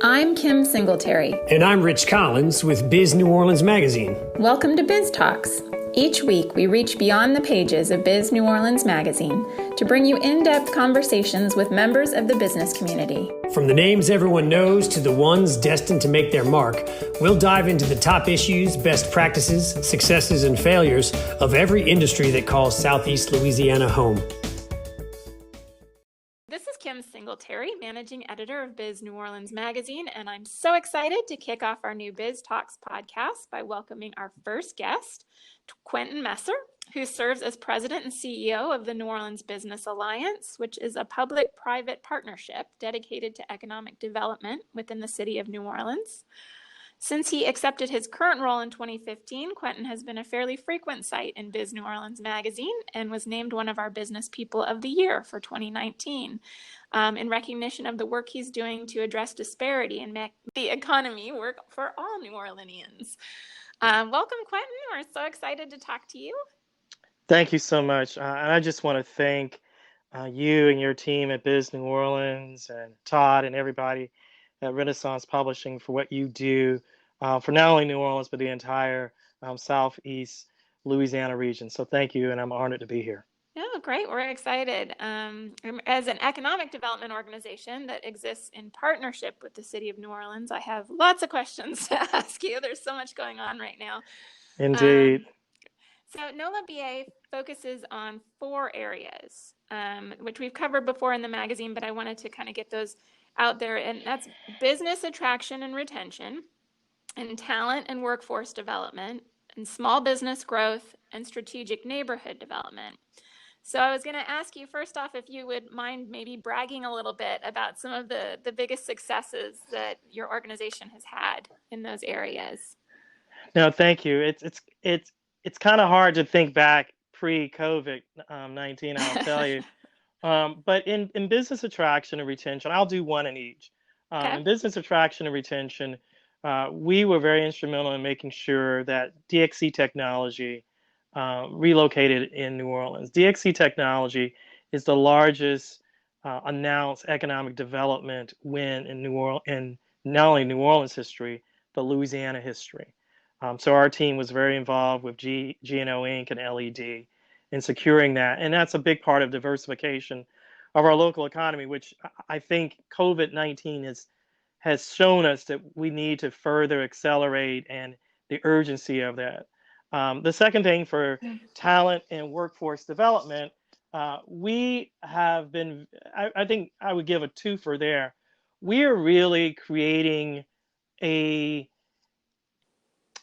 I'm Kim Singletary. And I'm Rich Collins with Biz New Orleans Magazine. Welcome to Biz Talks. Each week, we reach beyond the pages of Biz New Orleans Magazine to bring you in-depth conversations with members of the business community. From the names everyone knows to the ones destined to make their mark, we'll dive into the top issues, best practices, successes, and failures of every industry that calls Southeast Louisiana home. This is Kim Singletary, managing editor of Biz New Orleans Magazine, and I'm so excited to kick off our new Biz Talks podcast by welcoming our first guest, Quentin Messer, who serves as president and CEO of the New Orleans Business Alliance, which is a public-private partnership dedicated to economic development within the city of New Orleans. Since he accepted his current role in 2015, Quentin has been a fairly frequent sight in Biz New Orleans Magazine and was named one of our Business People of the Year for 2019 in recognition of the work he's doing to address disparity and make the economy work for all New Orleanians. Welcome, Quentin. We're so excited to talk to you. Thank you so much. And I just want to thank you and your team at Biz New Orleans and Todd and everybody at Renaissance Publishing for what you do for not only New Orleans, but the entire Southeast Louisiana region. So thank you, and I'm honored to be here. Oh, great. We're excited. As an economic development organization that exists in partnership with the city of New Orleans, I have lots of questions to ask you. There's so much going on right now. Indeed. So NOLA BA focuses on 4 areas, which we've covered before in the magazine, but I wanted to kind of get those out there. And that's business attraction and retention, and talent and workforce development, and small business growth, and strategic neighborhood development. So I was going to ask you first off if you would mind maybe bragging a little bit about some of the biggest successes that your organization has had in those areas. No, thank you. It's kind of hard to think back pre-COVID-19, I'll tell you. But in business attraction and retention, I'll do one in each. Okay. In business attraction and retention, we were very instrumental in making sure that DXC technology relocated in New Orleans. DXC technology is the largest announced economic development win in New Orleans, in not only New Orleans history, but Louisiana history. So our team was very involved with G&O Inc. and LED in securing that. And that's a big part of diversification of our local economy, which I think COVID-19 has shown us that we need to further accelerate and the urgency of that. The second thing for talent and workforce development, we have been, I think I would give a 2 for there. We are really creating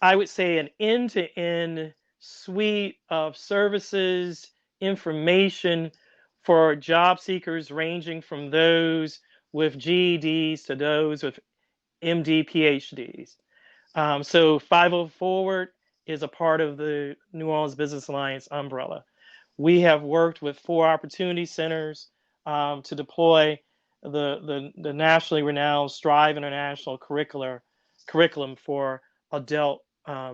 I would say an end-to-end suite of services, information for job seekers ranging from those with GEDs to those with MD, PhDs. So 50 Forward is a part of the New Orleans Business Alliance umbrella. We have worked with 4 opportunity centers to deploy the nationally renowned Strive International curriculum for adult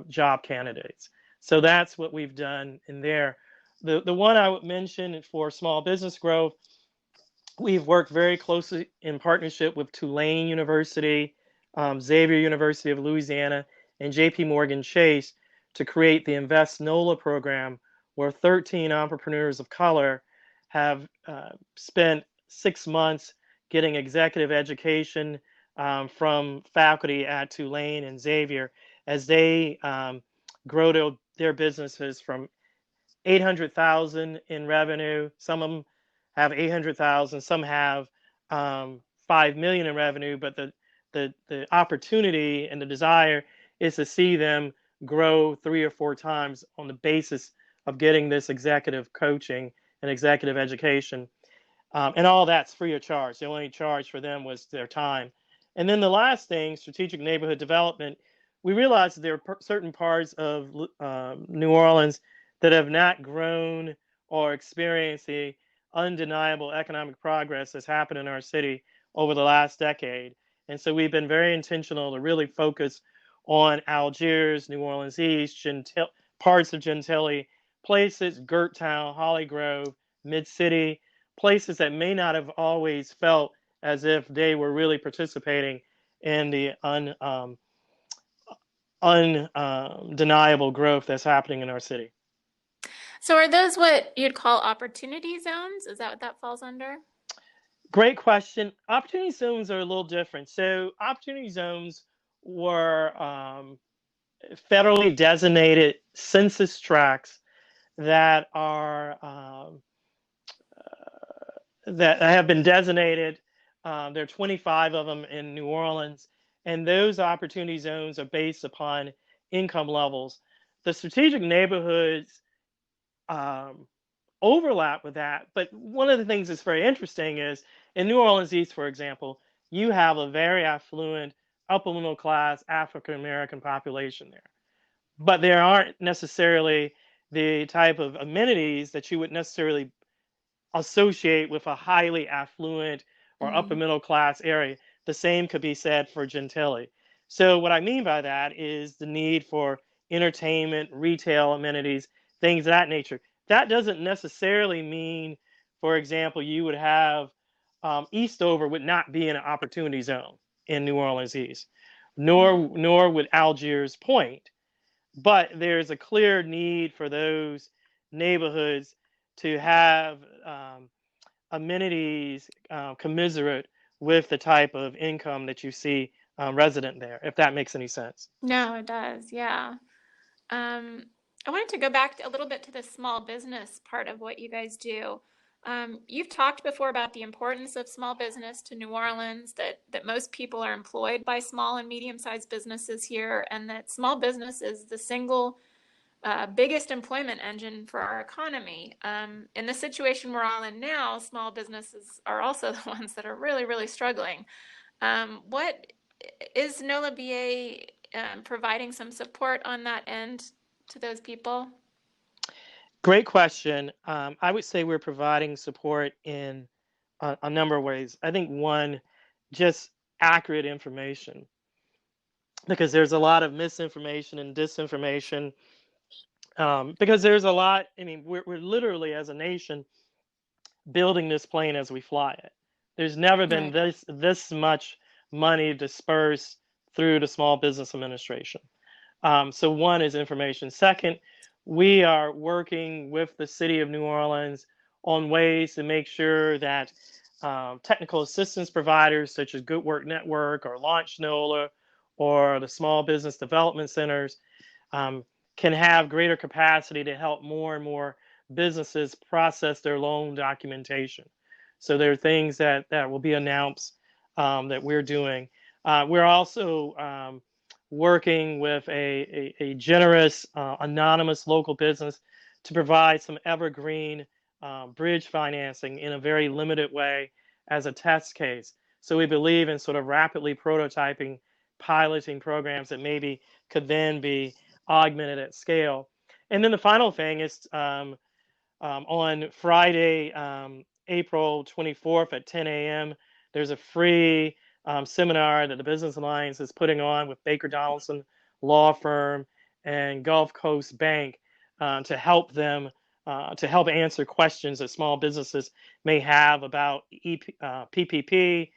job candidates. So that's what we've done in there. The one I would mention for small business growth, we've worked very closely in partnership with Tulane University, Xavier University of Louisiana, and JP Morgan Chase to create the Invest NOLA program, where 13 entrepreneurs of color have spent 6 months getting executive education from faculty at Tulane and Xavier as they grow their businesses from 800,000 in revenue. Some of them have 800,000, some have 5 million in revenue, but the opportunity and the desire is to see them grow 3 or 4 times on the basis of getting this executive coaching and executive education. And all that's free of charge. The only charge for them was their time. And then the last thing, strategic neighborhood development, we realized that there are certain parts of New Orleans that have not grown or experienced the undeniable economic progress that's happened in our city over the last decade. And so we've been very intentional to really focus on Algiers, New Orleans East, parts of Gentilly, places, Gerttown, Holly Grove, Mid-City, places that may not have always felt as if they were really participating and the undeniable growth that's happening in our city. So are those what you'd call opportunity zones? Is that what that falls under? Great question. Opportunity zones are a little different. So opportunity zones were federally designated census tracts that are that have been designated. There are 25 of them in New Orleans, and those opportunity zones are based upon income levels. The strategic neighborhoods um, overlap with that, but one of the things that's very interesting is in New Orleans East, for example, you have a very affluent, upper middle class African American population there, but there aren't necessarily the type of amenities that you would necessarily associate with a highly affluent or upper Mm-hmm. middle class area. The same could be said for gentility. So, what I mean by that is the need for entertainment, retail amenities, things of that nature. That doesn't necessarily mean, for example, you would have Eastover would not be in an opportunity zone in New Orleans East, nor would Algiers Point. But there's a clear need for those neighborhoods to have amenities commiserate with the type of income that you see resident there, if that makes any sense. No, it does. Yeah. I wanted to go back a little bit to the small business part of what you guys do. You've talked before about the importance of small business to New Orleans, that most people are employed by small and medium-sized businesses here, and that small business is the single biggest employment engine for our economy. In the situation we're all in now, small businesses are also the ones that are really, really struggling. What is NOLA BA providing some support on that end to those people? Great question. I would say we're providing support in a number of ways. I think one, just accurate information, because there's a lot of misinformation and disinformation. Because there's a lot, I mean, we're literally as a nation building this plane as we fly it. There's never been Right. this much money dispersed through the Small Business Administration. So one is information. Second, we are working with the city of New Orleans on ways to make sure that technical assistance providers such as Good Work Network or Launch NOLA or the Small Business Development Centers um, can have greater capacity to help more and more businesses process their loan documentation. So there are things that will be announced that we're doing. We're also working with a generous, anonymous local business to provide some evergreen bridge financing in a very limited way as a test case. So we believe in sort of rapidly prototyping, piloting programs that maybe could then be augmented at scale. And then the final thing is on Friday, April 24th at 10 a.m., there's a free seminar that the Business Alliance is putting on with Baker Donaldson Law Firm and Gulf Coast Bank to help them to help answer questions that small businesses may have about PPP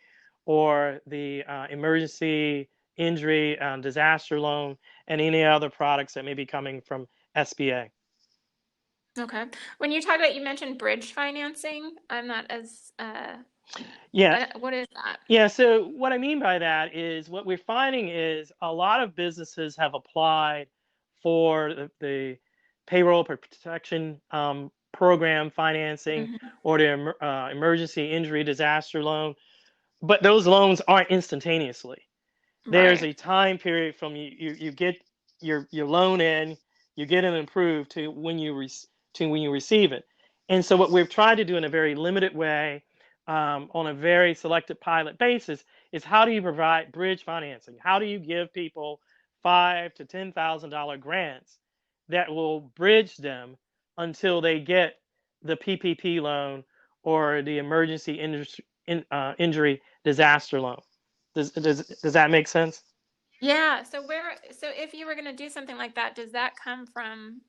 or the emergency injury disaster loan and any other products that may be coming from SBA. Okay. When you talk about, you mentioned bridge financing. I'm not as, Yeah, what is that? Yeah, so what I mean by that is what we're finding is a lot of businesses have applied for the payroll protection program financing Hmm. or the emergency injury disaster loan, but those loans aren't instantaneously. There's Right. a time period from you get your loan in, you get it approved to when you receive it. And so what we've tried to do in a very limited way, on a very selected pilot basis, is how do you provide bridge financing? How do you give people $5,000 to $10,000 grants that will bridge them until they get the PPP loan or the emergency injury disaster loan? Does that make sense? Yeah. So if you were going to do something like that, does that come from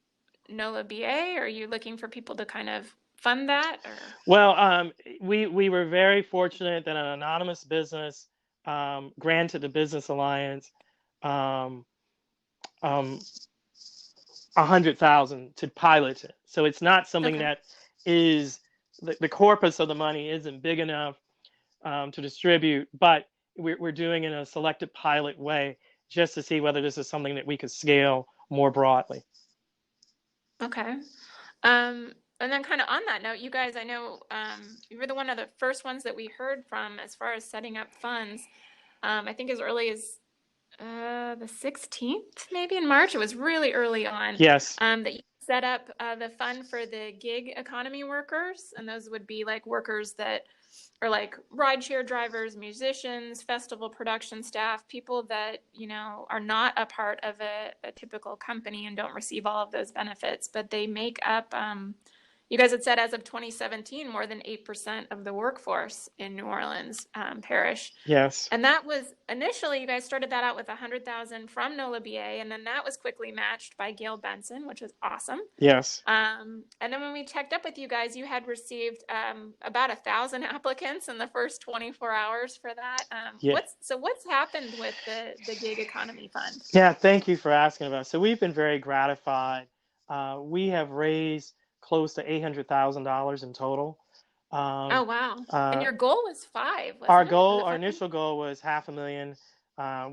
NOLA BA, or are you looking for people to kind of fund that or? Well, we were very fortunate that an anonymous business granted the Business Alliance um, um, 100,000 to pilot it. So it's not something Okay. that is the corpus of the money isn't big enough to distribute, but we're doing it in a selected pilot way just to see whether this is something that we could scale more broadly. Okay. And then kind of on that note, you guys, I know you were one of the first ones that we heard from as far as setting up funds. I think as early as the 16th, maybe in March. It was really early on Yes. that you set up the fund for the gig economy workers. And those would be like workers that are like rideshare drivers, musicians, festival production staff, people that, are not a part of a typical company and don't receive all of those benefits, but they make up, you guys had said as of 2017, more than 8% of the workforce in New Orleans parish. Yes. And that was initially, you guys started that out with 100,000 from NOLA BA, and then that was quickly matched by Gail Benson, which was awesome. Yes. And then when we checked up with you guys, you had received about 1,000 applicants in the first 24 hours for that. Yeah. What's happened with the Gig Economy Fund? Yeah. Thank you for asking about it. So we've been very gratified. We have raised close to $800,000 in total. Oh, wow. And your goal was 5, wasn't Our it? goal, our initial goal was $500,000.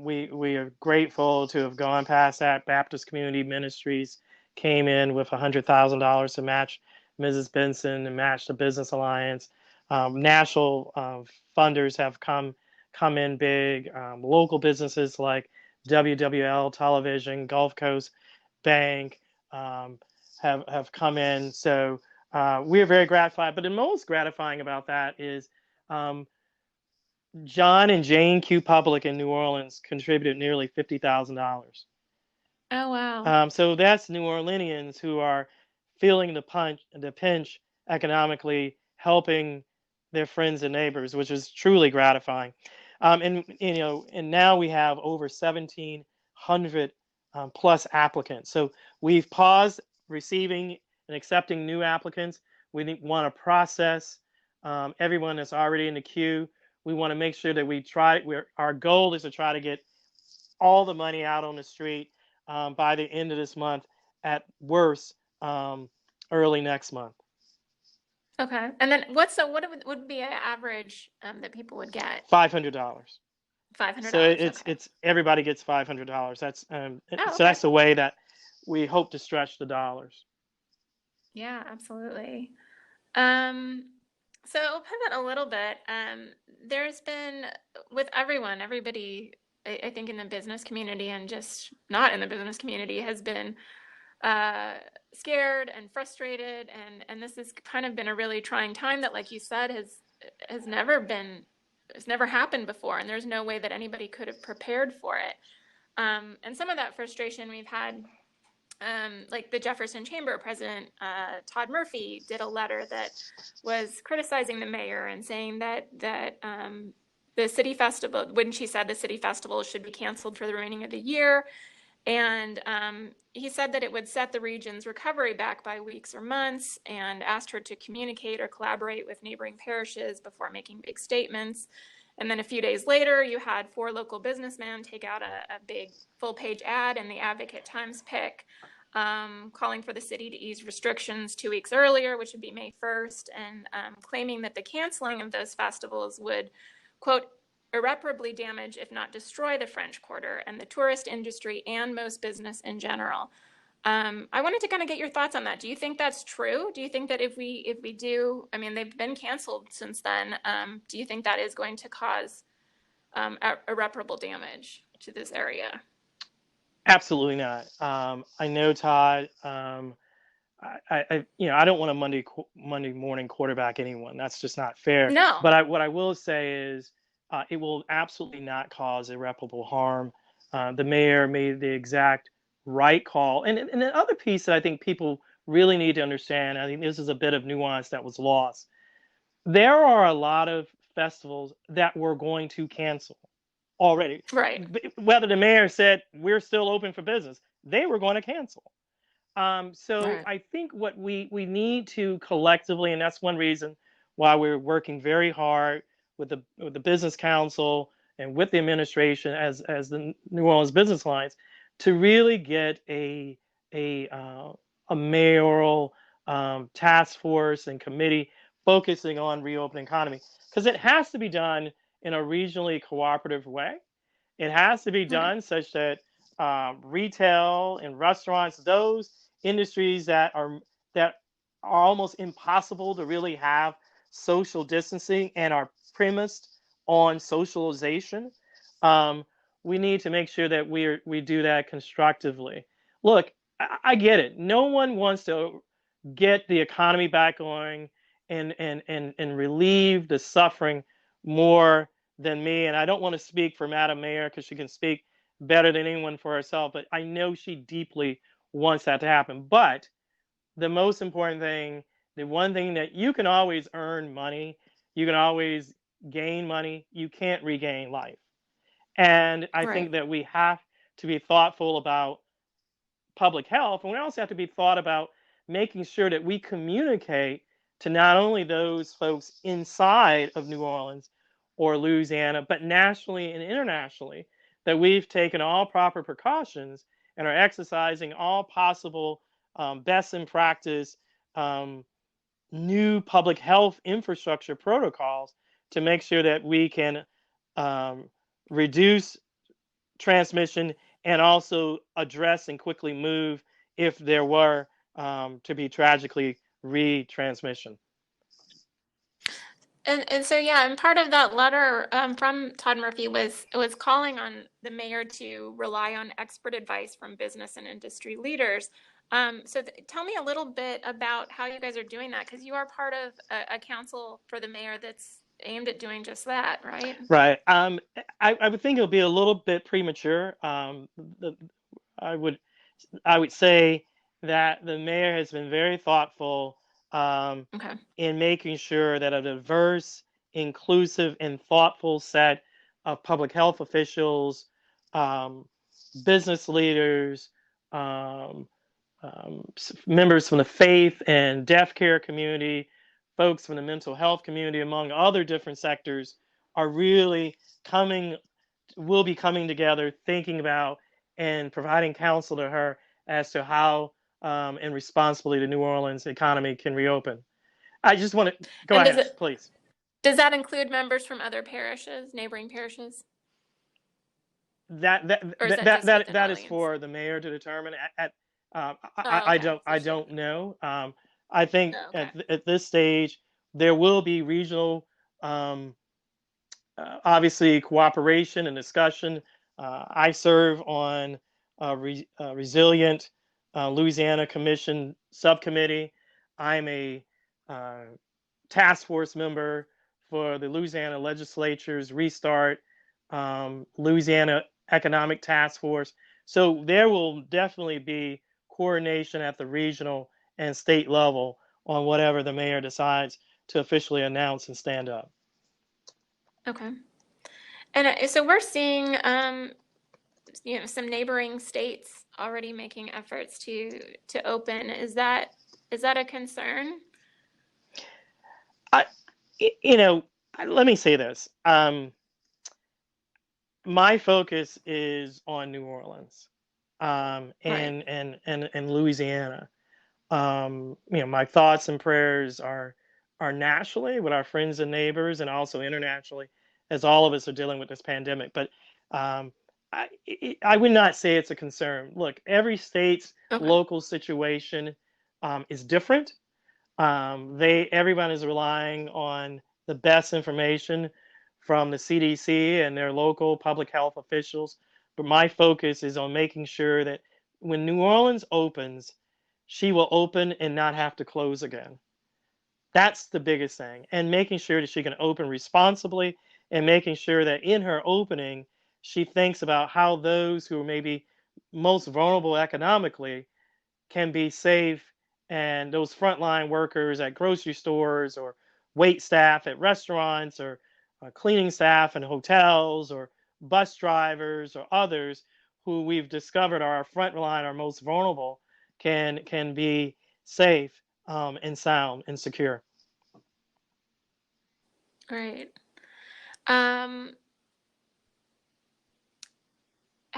We are grateful to have gone past that. Baptist Community Ministries came in with $100,000 to match Mrs. Benson and match the Business Alliance. National funders have come in big. Local businesses like WWL Television, Gulf Coast Bank have come in. So we are very gratified. But the most gratifying about that is John and Jane Q. Public in New Orleans contributed nearly $50,000. Oh, wow. So that's New Orleanians who are feeling the pinch economically, helping their friends and neighbors, which is truly gratifying. And now we have over 1,700 plus applicants. So we've paused receiving and accepting new applicants. We want to process everyone that's already in the queue. We want to make sure that our goal is to try to get all the money out on the street by the end of this month, at worst, early next month. Okay. And then what would be an average that people would get? $500. $500. So it's okay. everybody gets $500. That's okay. So that's the way that we hope to stretch the dollars. Yeah, absolutely. So we'll pivot a little bit. There's been, with everybody, I think in the business community and just not in the business community, has been scared and frustrated, and this has kind of been a really trying time that, like you said, has never happened before, and there's no way that anybody could have prepared for it. And some of that frustration we've had. Like the Jefferson Chamber President, Todd Murphy, did a letter that was criticizing the mayor and saying that the city festival, when she said the city festival should be canceled for the remaining of the year, and he said that it would set the region's recovery back by weeks or months, and asked her to communicate or collaborate with neighboring parishes before making big statements. And then a few days later, you had 4 local businessmen take out a big full-page ad in the Advocate Times Pick, calling for the city to ease restrictions 2 weeks earlier, which would be May 1st, and claiming that the canceling of those festivals would, quote, irreparably damage, if not destroy, the French Quarter and the tourist industry and most business in general. I wanted to kind of get your thoughts on that. Do you think that's true? Do you think that if we do, I mean, they've been canceled since then. Do you think that is going to cause irreparable damage to this area? Absolutely not. I know, Todd. I don't want to Monday morning quarterback anyone. That's just not fair. No. But what I will say is, it will absolutely not cause irreparable harm. The mayor made the exact right call. And the other piece that I think people really need to understand, I think this is a bit of nuance that was lost. There are a lot of festivals that we're going to cancel already. Right. Whether the mayor said we're still open for business, they were going to cancel. So Right. I think what we need to collectively, and that's one reason why we're working very hard with the business council and with the administration as the New Orleans Business Alliance to really get a mayoral task force and committee focusing on reopening economy, because it has to be done in a regionally cooperative way. It has to be Right. done such that retail and restaurants, those industries that are almost impossible to really have social distancing and are premised on socialization, um, we need to make sure that we do that constructively. Look, I get it. No one wants to get the economy back going and relieve the suffering more than me. And I don't want to speak for Madam Mayor because she can speak better than anyone for herself, but I know she deeply wants that to happen. But the most important thing, the one thing that you can always earn money, you can always gain money, you can't regain life. And I Right. think that we have to be thoughtful about public health, and we also have to be thought about making sure that we communicate to not only those folks inside of New Orleans or Louisiana, but nationally and internationally, that we've taken all proper precautions and are exercising all possible best in practice um, new public health infrastructure protocols to make sure that we can um, reduce transmission and also address and quickly move if there were to be tragically retransmission. And so yeah, and part of that letter from Todd Murphy was calling on the mayor to rely on expert advice from business and industry leaders. Tell me a little bit about how you guys are doing that, because you are part of a council for the mayor that's aimed at doing just that, right? Right. I would think it would be a little bit premature. The, I would I would say that the mayor has been very thoughtful um, Okay. in making sure that a diverse, inclusive, and thoughtful set of public health officials, um, business leaders, um, members from the faith and deaf care community, folks from the mental health community, among other different sectors, are really coming, will be coming together, thinking about and providing counsel to her as to how and responsibly the New Orleans economy can reopen. I just want to go And ahead, please. does that include members from other parishes, neighboring parishes, That that or is that that that just that, within that is Orleans? for the mayor to determine. Oh, okay. So I she don't doesn't. know. I think Oh, okay. at this stage there will be regional, um, obviously cooperation and discussion. I serve on Resilient Louisiana Commission subcommittee. I'm a uh, task force member for the Louisiana Legislature's Restart Louisiana Economic Task Force. So there will definitely be coordination at the regional and state level on whatever the mayor decides to officially announce and stand up. Okay. And so we're seeing, some neighboring states already making efforts to open. Is that a concern? I, you know, let me say this. My focus is on New Orleans Right. and Louisiana. My thoughts and prayers are nationally with our friends and neighbors, and also internationally, as all of us are dealing with this pandemic. But um, I would not say it's a concern. Look, every state's Okay. local situation is different. Everyone is relying on the best information from the CDC and their local public health officials. But my focus is on making sure that when New Orleans opens, she will open and not have to close again. That's the biggest thing. And making sure that she can open responsibly and making sure that in her opening, she thinks about how those who are maybe most vulnerable economically can be safe, and those frontline workers at grocery stores or wait staff at restaurants or cleaning staff in hotels or bus drivers or others who we've discovered are our frontline, our most vulnerable, can be safe and sound and secure. Right. Um,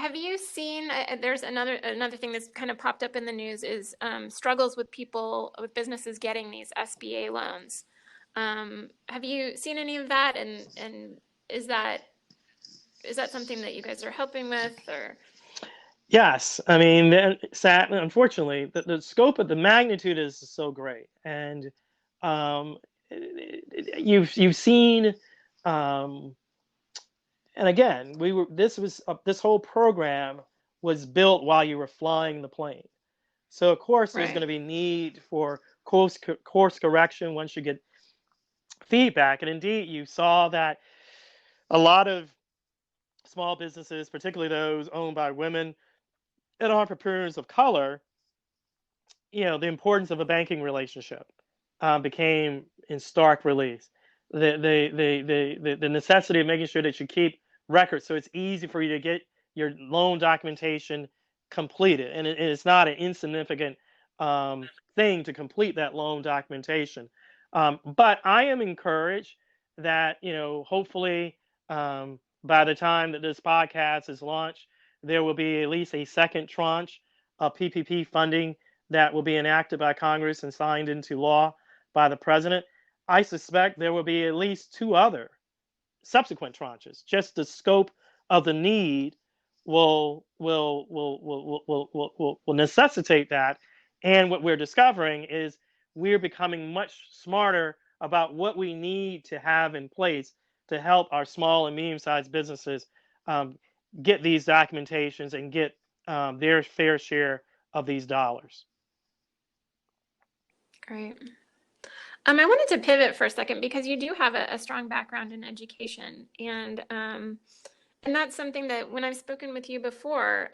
have you seen, there's another thing that's kind of popped up in the news is struggles with businesses getting these SBA loans. Have you seen any of that? And is that something that you guys are helping with, or? Yes, I mean, sadly, unfortunately, the scope of the magnitude is so great, and um, you've seen, um, and again, this whole program was built while you were flying the plane. So of course, there's going Right. to be need for course correction once you get feedback, and indeed, you saw that a lot of small businesses, particularly those owned by women and entrepreneurs of color, the importance of a banking relationship became in stark relief. The necessity of making sure that you keep records so it's easy for you to get your loan documentation completed. And it's not an insignificant thing to complete that loan documentation. But I am encouraged that, hopefully by the time that this podcast is launched, there will be at least a second tranche of PPP funding that will be enacted by Congress and signed into law by the president. I suspect there will be at least two other subsequent tranches. Just the scope of the need will necessitate that. And what we're discovering is we're becoming much smarter about what we need to have in place to help our small and medium-sized businesses get these documentations and get their fair share of these dollars. Great. I wanted to pivot for a second because you do have a strong background in education, and that's something that when I've spoken with you before,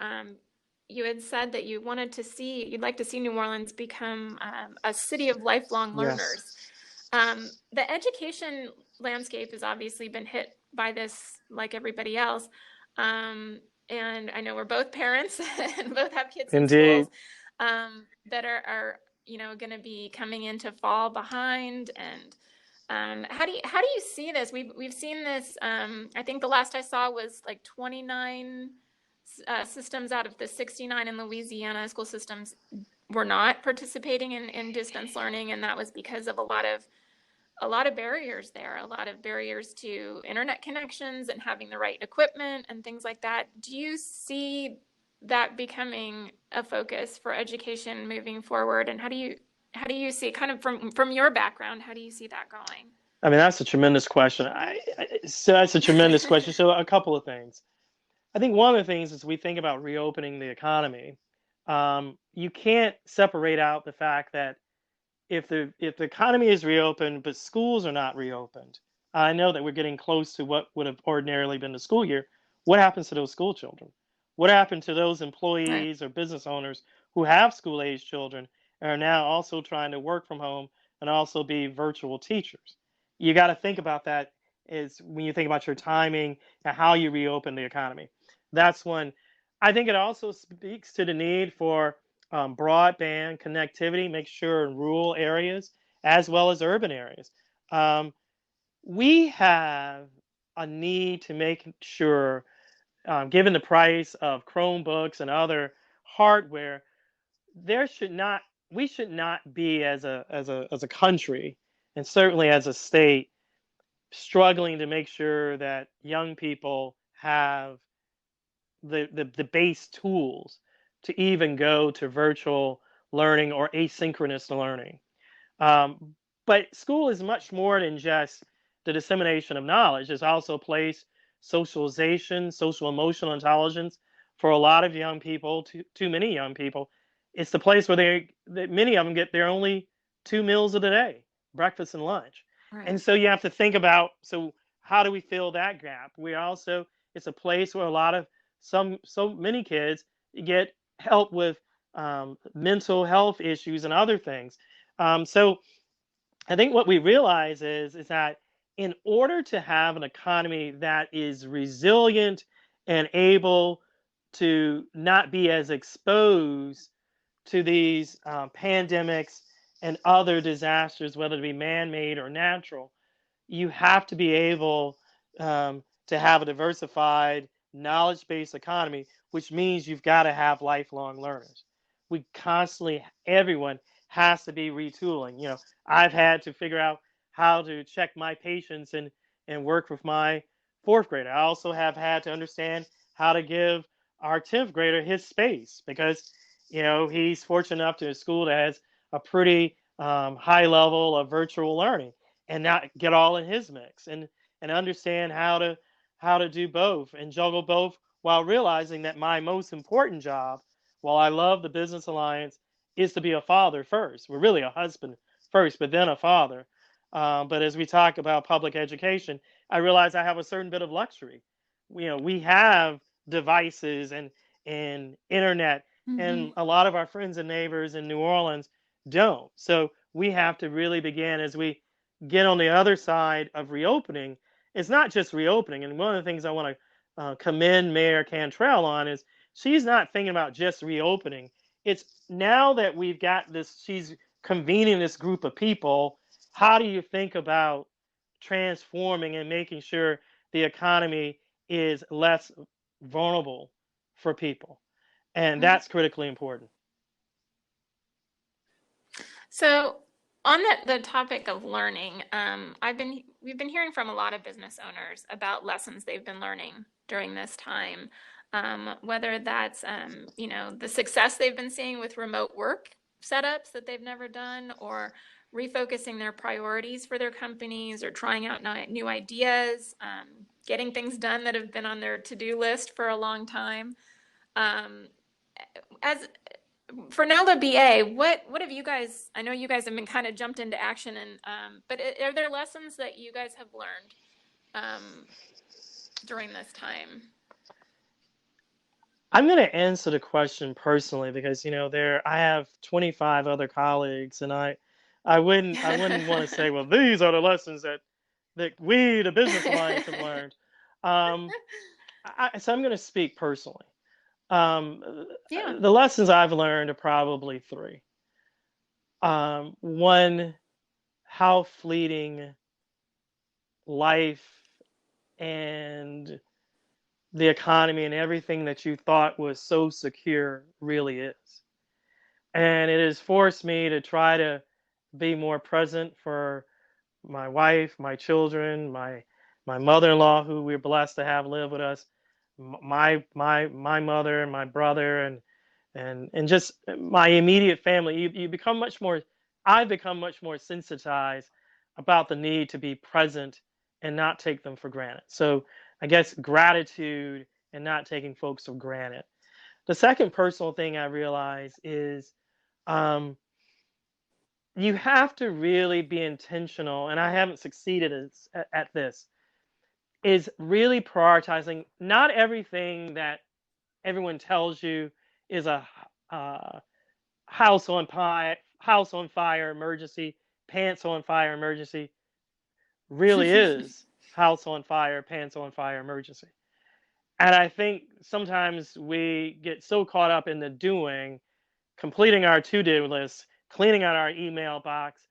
you had said that you'd like to see New Orleans become a city of lifelong Yes. learners. The education landscape has obviously been hit by this, like everybody else. And I know we're both parents and both have kids in Indeed. schools that are going to be coming into fall behind. And how do you see this? We've seen this. I think the last I saw was like 29 systems out of the 69 in Louisiana school systems were not participating in distance learning, and that was because of a lot of barriers there, a lot of barriers to internet connections and having the right equipment and things like that. Do you see that becoming a focus for education moving forward? And how do you see, kind of from your background, how do you see that going? I mean, that's a tremendous question. So that's a tremendous question. So a couple of things. I think one of the things is we think about reopening the economy. You can't separate out the fact that if the economy is reopened but schools are not reopened, I know that we're getting close to what would have ordinarily been the school year. What happens to those school children? What happened to those Right. employees or business owners who have school age children and are now also trying to work from home and also be virtual teachers? You got to think about that is when you think about your timing and how you reopen the economy. That's one. I think it also speaks to the need for broadband connectivity, make sure in rural areas as well as urban areas. Um, we have a need to make sure, given the price of Chromebooks and other hardware, there should not we should not be as a country and certainly as a state struggling to make sure that young people have the base tools to even go to virtual learning or asynchronous learning. Um, but school is much more than just the dissemination of knowledge. It's also a place, socialization, social emotional intelligence for a lot of young people, too many young people. It's the place where many of them get their only two meals of the day, breakfast and lunch. Right. And so you have to think about, so how do we fill that gap? It's a place where a lot of so many kids get help with mental health issues and other things. So I think what we realize is that in order to have an economy that is resilient and able to not be as exposed to these pandemics and other disasters, whether it be man-made or natural, you have to be able to have a diversified knowledge-based economy, which means you've got to have lifelong learners. We constantly, everyone has to be retooling. I've had to figure out how to check my patients and work with my fourth grader. I also have had to understand how to give our 10th grader his space because, he's fortunate enough to a school that has a pretty high level of virtual learning and not get all in his mix and understand how to do both and juggle both while realizing that my most important job, while I love the business alliance, is to be a father first. We're really a husband first, but then a father. But as we talk about public education, I realize I have a certain bit of luxury. We have devices and internet, and a lot of our friends and neighbors in New Orleans don't. So we have to really begin as we get on the other side of reopening. It's not just reopening. And one of the things I want to commend Mayor Cantrell on is she's not thinking about just reopening. It's now that we've got this, she's convening this group of people. How do you think about transforming and making sure the economy is less vulnerable for people? And that's critically important. So on the topic of learning, we've been hearing from a lot of business owners about lessons they've been learning during this time, whether that's the success they've been seeing with remote work setups that they've never done, or refocusing their priorities for their companies, or trying out new ideas, getting things done that have been on their to-do list for a long time. As Fernelda BA, what have you guys? I know you guys have been kind of jumped into action, but are there lessons that you guys have learned during this time? I'm going to answer the question personally because I have 25 other colleagues, and I wouldn't want to say, well, these are the lessons that we, the Business Alliance, have learned. So I'm going to speak personally. The lessons I've learned are probably three. One, how fleeting life and the economy and everything that you thought was so secure really is. And it has forced me to try to be more present for my wife, my children, my mother-in-law, who we're blessed to have live with us, my mother and my brother, and just my immediate family. I've become much more sensitized about the need to be present and not take them for granted. So I guess gratitude and not taking folks for granted. The second personal thing I realize is you have to really be intentional, and I haven't succeeded at this, is really prioritizing. Not everything that everyone tells you is a house on fire emergency, pants on fire emergency, really is house on fire, pants on fire emergency. And I think sometimes we get so caught up in the doing, completing our to-do list, cleaning out our email box,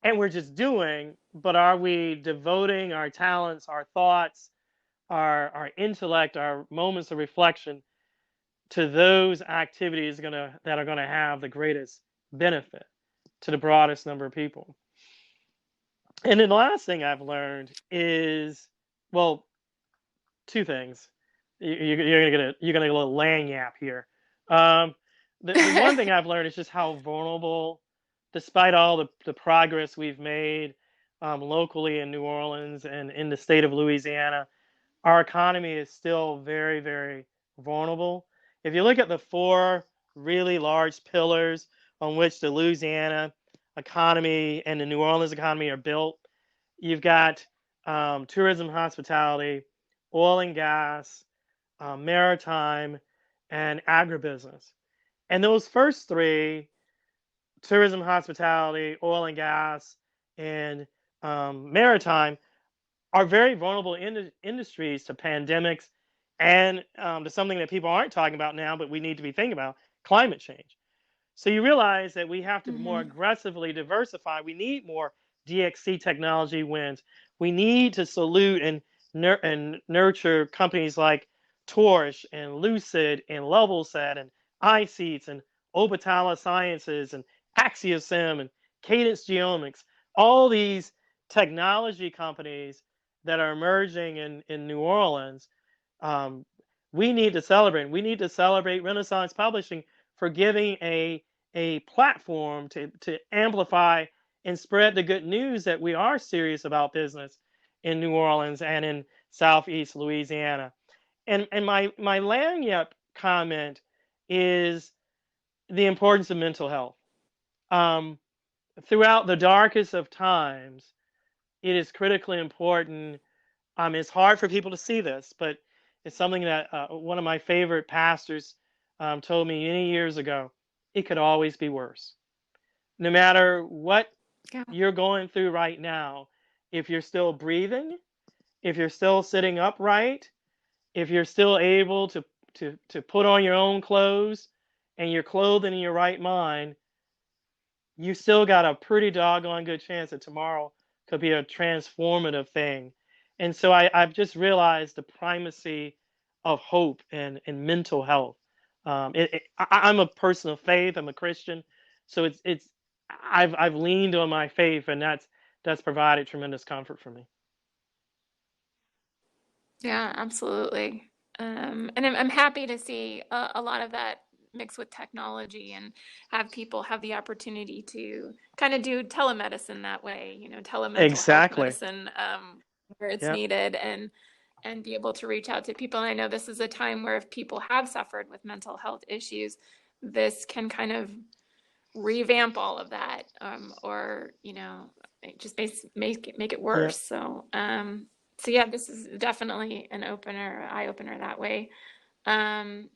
and we're just doing, but are we devoting our talents, our thoughts, our intellect, our moments of reflection to those activities that are going to have the greatest benefit to the broadest number of people? And then the last thing I've learned is, well, two things. You're gonna get a little lagniappe here. The one thing I've learned is just how vulnerable, despite all the progress we've made locally in New Orleans and in the state of Louisiana, our economy is still very, very vulnerable. If you look at the four really large pillars on which the Louisiana economy and the New Orleans economy are built, you've got tourism, hospitality, oil and gas, maritime, and agribusiness. And those first three, tourism, hospitality, oil and gas, and maritime, are very vulnerable industries to pandemics and to something that people aren't talking about now, but we need to be thinking about, climate change. So you realize that we have to more aggressively diversify. We need more DXC technology wins. We need to salute and and nurture companies like Torch and Lucid and Levelset and iSeats and Obatala Sciences and Axiosim and Cadence Genomics, all these technology companies that are emerging in New Orleans. um, we need to celebrate. We need to celebrate Renaissance Publishing for giving a platform to amplify and spread the good news that we are serious about business in New Orleans and in Southeast Louisiana. And my lagniappe comment is the importance of mental health. Um, Throughout the darkest of times, it is critically important. It's hard for people to see this, but it's something that one of my favorite pastors told me many years ago. It could always be worse. No matter what Yeah. you're going through right now, if you're still breathing, if you're still sitting upright, if you're still able to put on your own clothes and you're clothed in your right mind, you still got a pretty doggone good chance that tomorrow could be a transformative thing. And so I've just realized the primacy of hope and mental health. I'm a person of faith. I'm a Christian, so I've leaned on my faith, and that's provided tremendous comfort for me. Yeah, absolutely. And I'm happy to see a lot of that mixed with technology and have people have the opportunity to kind of do telemedicine that way, telemental health Exactly. medicine where it's Yep. needed and be able to reach out to people. And I know this is a time where if people have suffered with mental health issues, this can kind of revamp all of that, or it just make it worse. Yep. So yeah, this is definitely an eye opener that way. And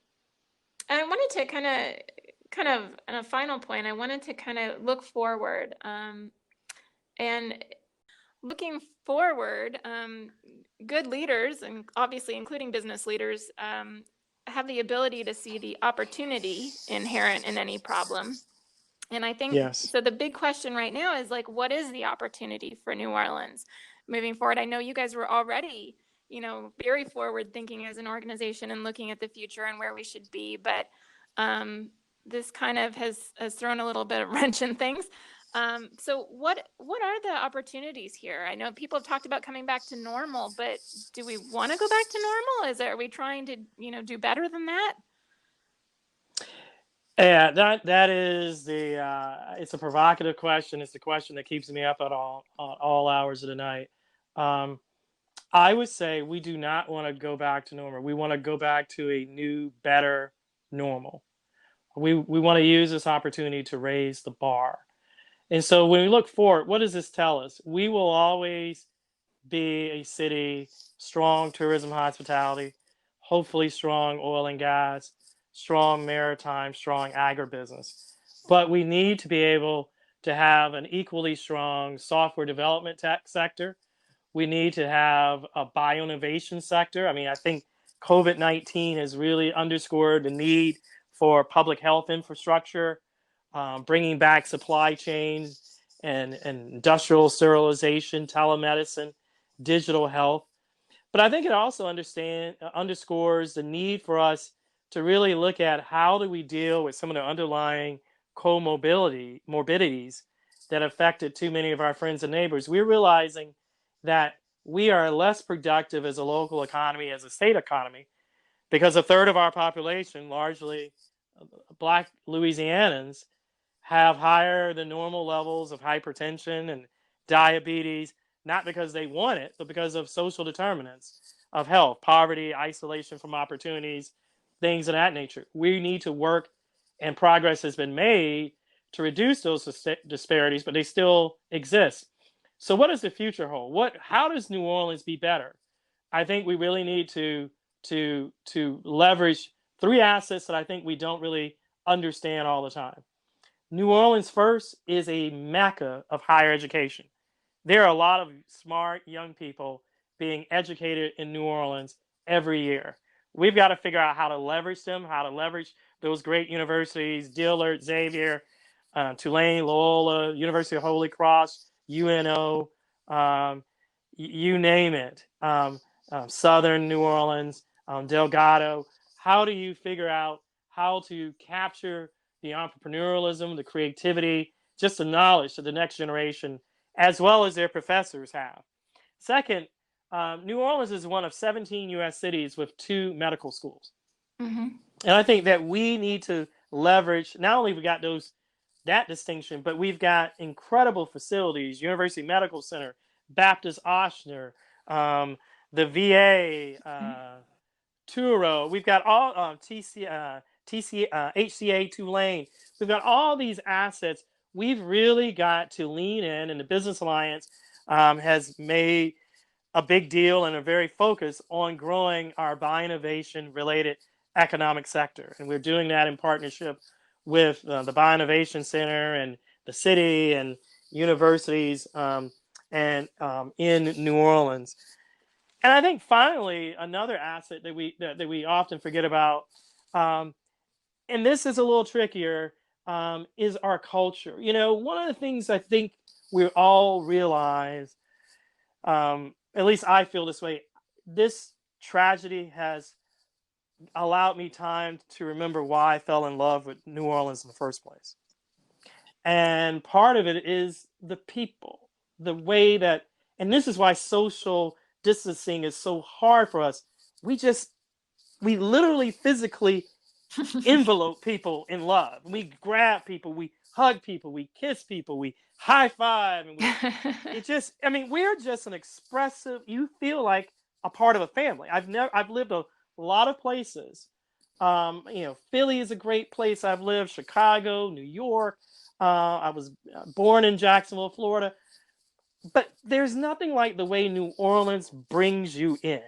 I wanted to kind of on a final point, I wanted to kind of look forward, and looking forward, good leaders, and obviously including business leaders, have the ability to see the opportunity inherent in any problem. And I think Yes. so. The big question right now is like, what is the opportunity for New Orleans moving forward? I know you guys were already, very forward thinking as an organization and looking at the future and where we should be, but this kind of has thrown a little bit of wrench in things. So what are the opportunities here? I know people have talked about coming back to normal, but do we want to go back to normal? Are we trying to, do better than that? Yeah, that is it's a provocative question. It's the question that keeps me up at all hours of the night. Um, I would say we do not want to go back to normal. We want to go back to a new, better normal. We want to use this opportunity to raise the bar. And so when we look forward, what does this tell us? We will always be a city, strong tourism hospitality, hopefully strong oil and gas, strong maritime, strong agribusiness. But we need to be able to have an equally strong software development tech sector. We need to have a bioinnovation sector. I mean, I think COVID-19 has really underscored the need for public health infrastructure, bringing back supply chains and industrial sterilization, telemedicine, digital health. But I think it also underscores the need for us to really look at how do we deal with some of the underlying morbidities that affected too many of our friends and neighbors. We're realizing that we are less productive as a local economy, as a state economy, because a third of our population, largely Black Louisianans, have higher than normal levels of hypertension and diabetes, not because they want it, but because of social determinants of health, poverty, isolation from opportunities, things of that nature. We need to work, and progress has been made to reduce those disparities, but they still exist. So, what does the future hold? How does New Orleans be better? I think we really need to leverage three assets that I think we don't really understand all the time. New Orleans first is a mecca of higher education. There are a lot of smart young people being educated in New Orleans every year. We've got to figure out how to leverage them, how to leverage those great universities, Dillard, Xavier, Tulane, Loyola, University of Holy Cross, UNO, you name it. Southern New Orleans, Delgado. How do you figure out how to capture the entrepreneurialism, the creativity, just the knowledge that the next generation, as well as their professors, have? Second, New Orleans is one of 17 U.S. cities with 2 medical schools. Mm-hmm. And I think that we need to leverage, not only we got that distinction, but we've got incredible facilities, University Medical Center, Baptist Ochsner, the VA, Turo. We've got all HCA Tulane. We've got all these assets. We've really got to lean in, and the Business Alliance has made a big deal and are very focused on growing our bioinnovation related economic sector. And we're doing that in partnership with the Bioinnovation Center and the city and universities and in New Orleans. And I think finally, another asset that we often forget about, and this is a little trickier, is our culture. You know, one of the things I think we all realize, at least I feel this way, this tragedy has allowed me time to remember why I fell in love with New Orleans in the first place. And part of it is the people, the way that, and this is why social distancing is so hard for us. We literally physically envelope people in love. We grab people, we hug people, we kiss people, we high five, and we're just an expressive, you feel like a part of a family. I've lived a lot of places. Philly is a great place I've lived, Chicago, New York. I was born in Jacksonville, Florida. But there's nothing like the way New Orleans brings you in.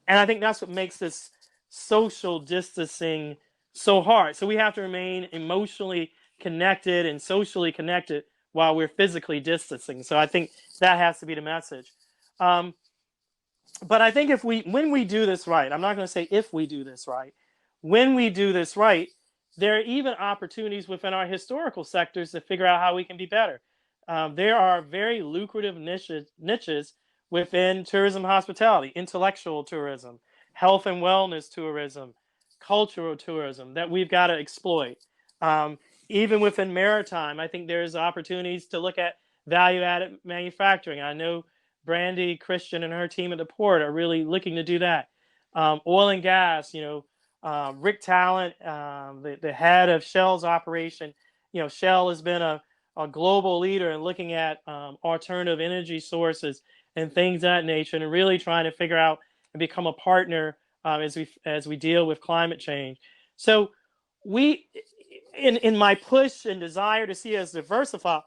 And I think that's what makes this social distancing so hard. So we have to remain emotionally connected and socially connected while we're physically distancing. So I think that has to be the message. But I think when we do this right, I'm not going to say if we do this right, when we do this right, there are even opportunities within our historical sectors to figure out how we can be better. There are very lucrative niches within tourism hospitality, intellectual tourism, health and wellness tourism, cultural tourism that we've got to exploit. Even within maritime, I think there's opportunities to look at value-added manufacturing. I know Brandy Christian and her team at the port are really looking to do that. Oil and gas, Rick Talent, the head of Shell's operation. Shell has been a global leader in looking at alternative energy sources and things of that nature, and really trying to figure out and become a partner as we deal with climate change. So we, in my push and desire to see us diversify,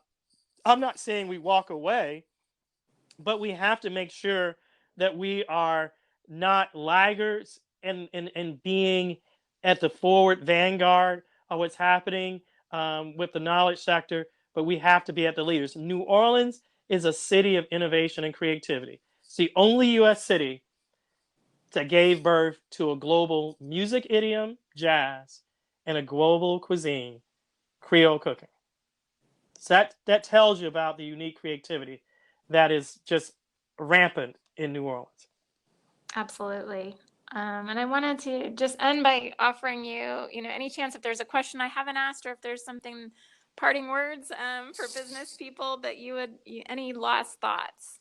I'm not saying we walk away, but we have to make sure that we are not laggards and being at the forward vanguard of what's happening with the knowledge sector, but we have to be at the leaders. New Orleans is a city of innovation and creativity. It's the only U.S. city that gave birth to a global music idiom, jazz, and a global cuisine, Creole cooking. So that tells you about the unique creativity that is just rampant in New Orleans. Absolutely. And I wanted to just end by offering you, any chance if there's a question I haven't asked, or if there's something, parting words for business people that any last thoughts?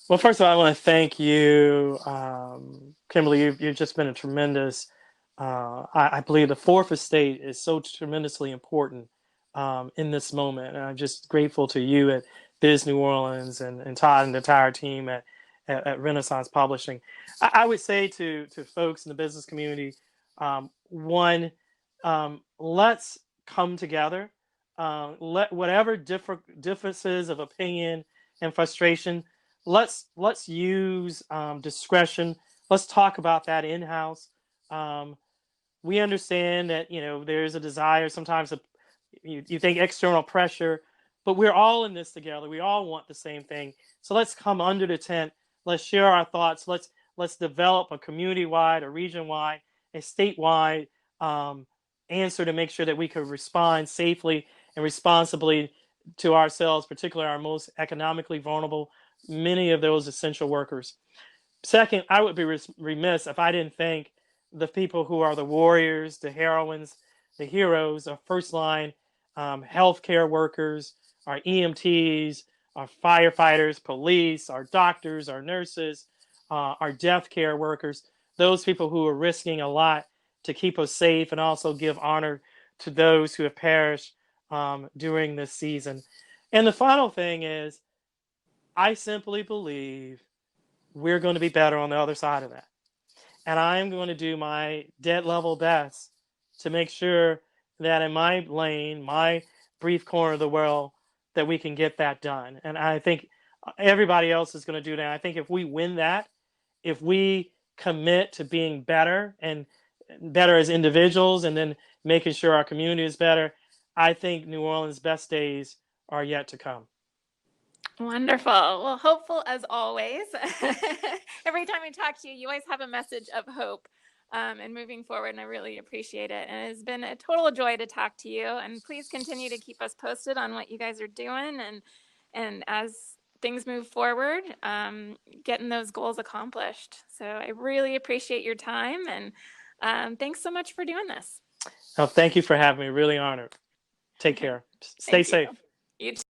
Well, first of all, I want to thank you, Kimberly. You've just been a tremendous, I believe the fourth estate is so tremendously important in this moment. And I'm just grateful to you at Biz New Orleans and Todd and the entire team at Renaissance Publishing. I would say to folks in the business community, one, let's come together. Let whatever differences of opinion and frustration, let's use discretion. Let's talk about that in-house. We understand that there's a desire sometimes you think external pressure, but we're all in this together. We all want the same thing. So let's come under the tent. Let's share our thoughts. Let's develop a community-wide, a region-wide, a statewide answer to make sure that we can respond safely and responsibly to ourselves, particularly our most economically vulnerable many of those essential workers. Second, I would be remiss if I didn't thank the people who are the warriors, the heroines, the heroes of first line healthcare workers, our EMTs, our firefighters, police, our doctors, our nurses, our death care workers, those people who are risking a lot to keep us safe and also give honor to those who have perished during this season. And the final thing is, I simply believe we're going to be better on the other side of that. And I'm going to do my dead level best to make sure that in my lane, my brief corner of the world, that we can get that done. And I think everybody else is going to do that. I think if we win that, if we commit to being better and better as individuals and then making sure our community is better, I think New Orleans' best days are yet to come. Wonderful. Well, hopeful as always. Every time I talk to you, you always have a message of hope and moving forward, and I really appreciate it. And it's been a total joy to talk to you. And please continue to keep us posted on what you guys are doing, and as things move forward, getting those goals accomplished. So I really appreciate your time, and thanks so much for doing this. Oh, thank you for having me. Really honored. Take care. Stay safe. You too.